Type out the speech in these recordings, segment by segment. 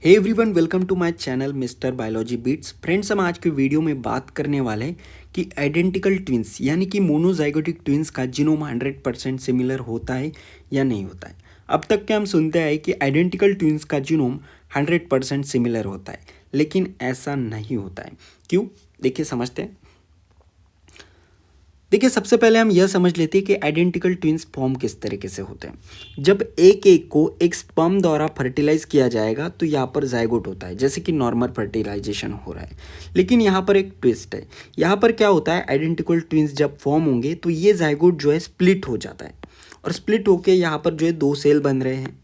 Hey everyone, welcome to my channel mister biology beats. Friends, हम आज के video में बात करने वाले हैं कि आइडेंटिकल ट्विंस यानी कि मोनोजाइगोटिक ट्विंस का जीनोम 100% सिमिलर होता है या नहीं होता है। अब तक के हम सुनते आए कि आइडेंटिकल ट्विंस का जीनोम 100% सिमिलर होता है, लेकिन ऐसा नहीं होता है। क्यों? देखिए, समझते हैं। देखिए, सबसे पहले हम यह समझ लेते हैं कि आइडेंटिकल ट्विंस फॉर्म किस तरीके से होते हैं। जब एक एक को एक स्पर्म द्वारा फर्टिलाइज किया जाएगा तो यहाँ पर जाइगोट होता है, जैसे कि नॉर्मल फर्टिलाइजेशन हो रहा है। लेकिन यहाँ पर एक ट्विस्ट है। यहाँ पर क्या होता है, आइडेंटिकल ट्विंस जब फॉर्म होंगे तो ये जाइगोट जो है स्प्लिट हो जाता है, और स्प्लिट होके यहाँ पर जो है दो सेल बन रहे हैं।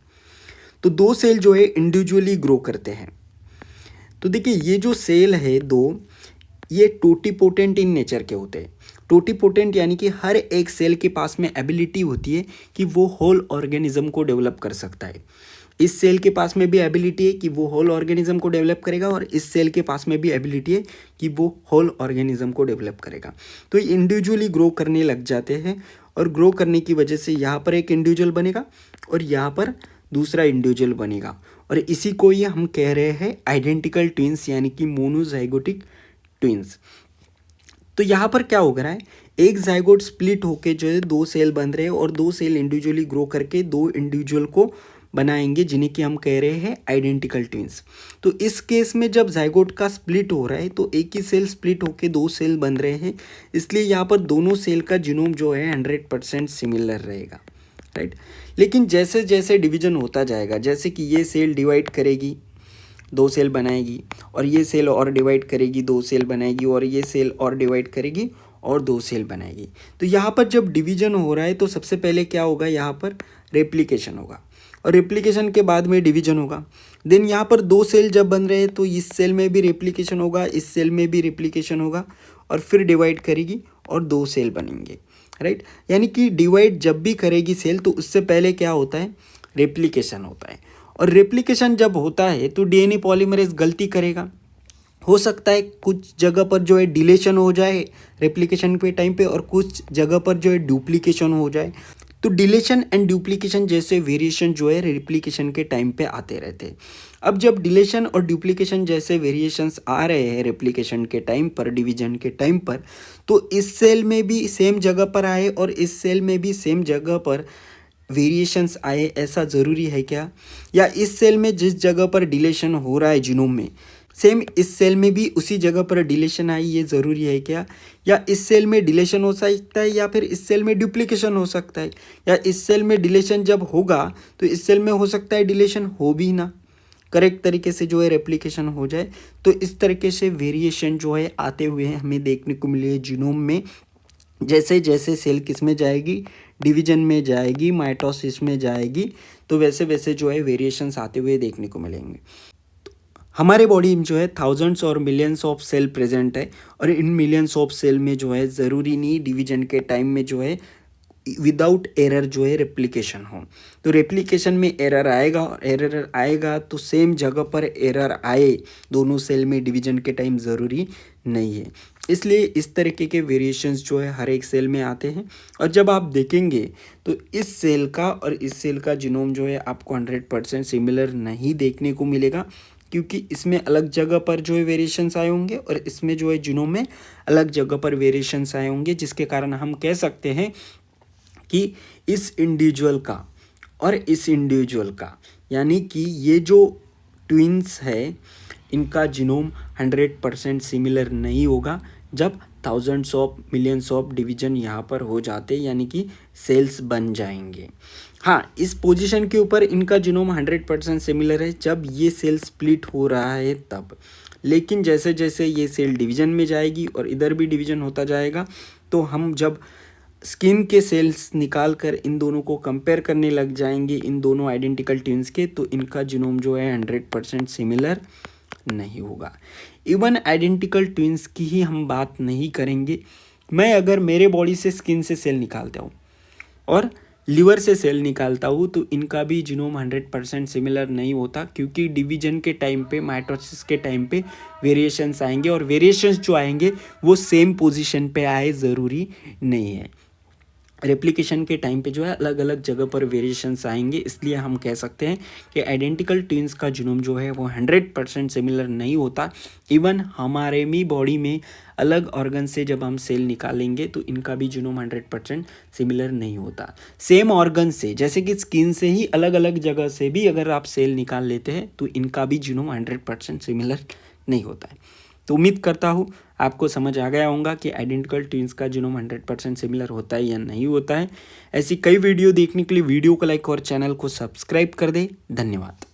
तो दो सेल जो है इंडिविजुअली ग्रो करते हैं। तो देखिए, ये जो सेल है दो, ये टोटीपोटेंट इन नेचर के होते हैं। टोटीपोटेंट यानी कि हर एक सेल के पास में एबिलिटी होती है कि वो होल ऑर्गेनिज्म को डेवलप कर सकता है। इस सेल के पास में भी एबिलिटी है कि वो होल ऑर्गेनिज्म को डेवलप करेगा, और इस सेल के पास में भी एबिलिटी है कि वो होल ऑर्गेनिज्म को डेवलप करेगा। तो इंडिविजुअली ग्रो करने लग जाते हैं, और ग्रो करने की वजह से यहाँ पर एक इंडिविजुअल बनेगा और यहाँ पर दूसरा इंडिविजुअल बनेगा, और इसी को ये हम कह रहे हैं आइडेंटिकल ट्विंस यानी कि मोनोजाइगोटिक ट्विंस। तो यहाँ पर क्या हो रहा है, एक जाइगोट स्प्लिट होके जो है दो सेल बन रहे हैं, और दो सेल इंडिविजुअली ग्रो करके दो इंडिविजुअल को बनाएंगे, जिन्हें कि हम कह रहे हैं आइडेंटिकल ट्विंस। तो इस केस में जब जाइगोट का स्प्लिट हो रहा है तो एक ही सेल स्प्लिट होके दो सेल बन रहे हैं, इसलिए यहाँ पर दोनों सेल का जीनोम जो है 100% सिमिलर रहेगा, राइट। लेकिन जैसे जैसे डिवीजन होता जाएगा, जैसे कि ये सेल डिवाइड करेगी, दो सेल बनाएगी, और ये सेल और डिवाइड करेगी, दो सेल बनाएगी, और ये सेल और डिवाइड करेगी और दो सेल बनाएगी। तो यहाँ पर जब डिवीजन हो रहा है तो सबसे पहले क्या होगा, यहाँ पर रेप्लिकेशन होगा, और रेप्लिकेशन के बाद में डिवीजन होगा। देन यहाँ पर दो सेल जब बन रहे हैं तो इस सेल में भी रेप्लिकेशन होगा, इस सेल में भी रेप्लिकेशन होगा, और फिर डिवाइड करेगी और दो सेल बनेंगे, राइट। यानी कि डिवाइड जब भी करेगी सेल तो उससे पहले क्या होता है, रेप्लिकेशन होता है। और रेप्लिकेशन जब होता है तो डीएनए पॉलीमरेज गलती करेगा। हो सकता है कुछ जगह पर जो है डिलेशन हो जाए रेप्लिकेशन के टाइम पे, और कुछ जगह पर जो है डुप्लीकेशन हो जाए। तो डिलेशन एंड डुप्लीकेशन जैसे वेरिएशन जो है रेप्लिकेशन के टाइम पे आते रहते हैं। अब जब डिलेशन और डुप्लीकेशन जैसे वेरिएशंस आ रहे हैं रेप्लिकेशन के टाइम पर, डिवीजन के टाइम पर, तो इस सेल में भी सेम जगह पर आए और इस सेल में भी सेम जगह पर वेरिएशंस आए, ऐसा ज़रूरी है क्या? या इस सेल में जिस जगह पर डिलेशन हो रहा है जीनोम में, सेम इस सेल में भी उसी जगह पर डिलेशन आई, ये ज़रूरी है क्या? या इस सेल में डिलेशन हो सकता है, या फिर इस सेल में डुप्लीकेशन हो सकता है, या इस सेल में डिलेशन जब होगा तो इस सेल में हो सकता है डिलेशन हो भी ना, करेक्ट तरीके से जो है रेप्लिकेशन हो जाए। तो इस तरीके से वेरिएशन जो है आते हुए हमें देखने को मिले जीनोम में। जैसे जैसे सेल किस में जाएगी, डिवीजन में जाएगी, माइटोसिस में जाएगी, तो वैसे वैसे जो है वेरिएशंस आते हुए देखने को मिलेंगे। हमारे बॉडी में जो है थाउजेंड्स और मिलियंस ऑफ सेल प्रेजेंट है, और इन मिलियंस ऑफ सेल में जो है ज़रूरी नहीं डिवीजन के टाइम में जो है विदाउट एरर जो है रेप्लिकेशन हो। तो रेप्लिकेशन में एरर आएगा, और एरर आएगा तो सेम जगह पर एरर आए दोनों सेल में डिवीजन के टाइम ज़रूरी नहीं है। इसलिए इस तरीके के वेरिएशंस जो है हर एक सेल में आते हैं। और जब आप देखेंगे तो इस सेल का और इस सेल का जीनोम जो है आपको 100% सिमिलर नहीं देखने को मिलेगा, क्योंकि इसमें अलग जगह पर जो है वेरिएशंस आए होंगे, और इसमें जो है जीनोम में अलग जगह पर वेरिएशंस आए होंगे, जिसके कारण हम कह सकते हैं कि इस इंडिविजुअल का और इस इंडिविजुअल का, यानी कि ये जो ट्विंस है इनका जीनोम 100% सिमिलर नहीं होगा जब thousands of millions of division यहाँ पर हो जाते, यानी कि सेल्स बन जाएंगे। हाँ, इस पोजीशन के ऊपर इनका जीनोम 100% सिमिलर है जब ये सेल स्प्लिट हो रहा है तब। लेकिन जैसे जैसे ये सेल डिवीजन में जाएगी और इधर भी डिवीजन होता जाएगा, तो हम जब स्किन के सेल्स निकाल कर इन दोनों को कंपेयर करने लग जाएंगे, इन दोनों आइडेंटिकल ट्विंस के, तो इनका जीनोम जो है 100% सिमिलर नहीं होगा। इवन आइडेंटिकल ट्विंस की ही हम बात नहीं करेंगे। मैं अगर मेरे बॉडी से स्किन से सेल निकालता हूँ और लिवर से सेल निकालता हूँ, तो इनका भी जीनोम 100% सिमिलर नहीं होता, क्योंकि डिवीजन के टाइम पे, माइटोसिस के टाइम पे वेरिएशंस आएंगे, और वेरिएशंस जो आएंगे वो सेम पोजीशन पे आए ज़रूरी नहीं है। रेप्लिकेशन के टाइम पे जो है अलग अलग जगह पर वेरिएशंस आएंगे, इसलिए हम कह सकते हैं कि आइडेंटिकल ट्विंस का जीनोम जो है वो 100% सिमिलर नहीं होता। इवन हमारे भी बॉडी में अलग ऑर्गन से जब हम सेल निकालेंगे तो इनका भी जीनोम 100% सिमिलर नहीं होता। सेम ऑर्गन से, जैसे कि स्किन से ही अलग अलग जगह से भी अगर आप सेल निकाल लेते हैं तो इनका भी जीनोम 100% सिमिलर नहीं होता है। तो उम्मीद करता हूँ आपको समझ आ गया होगा कि आइडेंटिकल ट्विंस का जीनोम 100% सिमिलर होता है या नहीं होता है। ऐसी कई वीडियो देखने के लिए वीडियो को लाइक और चैनल को सब्सक्राइब कर दे। धन्यवाद।